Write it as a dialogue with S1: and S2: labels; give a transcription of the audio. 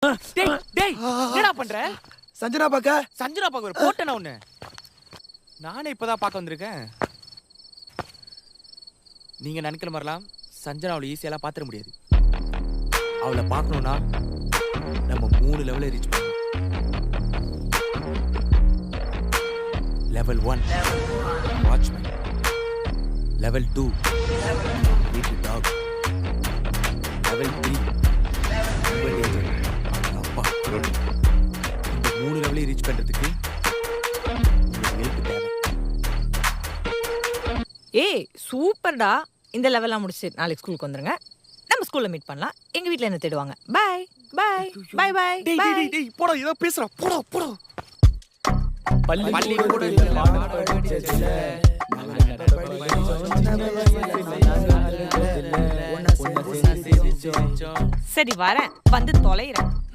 S1: டேய் டேய் என்னடா பண்ற?
S2: சஞ்சனா பாக்க.
S1: சஞ்சனா பாக்க ஒரு போட்டேனா ஒண்ணு. நானே இப்பதான் பார்க்க வந்திருக்கேன். நீங்க நினைக்கிற மாதிரிலாம் சஞ்சனா அவளை ஈஸியெல்லாம் பார்த்துட முடியாது. அவளை பார்க்கணும்னா நம்ம 3 லெவலை ரீச் பண்ணணும். லெவல் 1 வாட்ச்மேன், லெவல் 2 வீட்டு டாக், லெவல் 3 அப்பா. இந்த 3 லெவலை ரீச் பண்றதுக்கு ஹெல்ப் தேவை.
S3: ஏய் சூப்பர்டா. இந்த லெவல்லாம் முடிச்சு நாளைக்கு ஸ்கூலுக்கு வந்துருங்க. நம்ம ஸ்கூல்ல மீட் பண்ணலாம். எங்க வீட்ல என்ன தேடுவாங்க. Bye bye bye bye.
S1: டேய் டேய் டேய் போடா, ஏதோ பேசுறா. போடா போடா. பள்ளி கூட
S3: சரி வரேன், வந்து தொலைறேன்.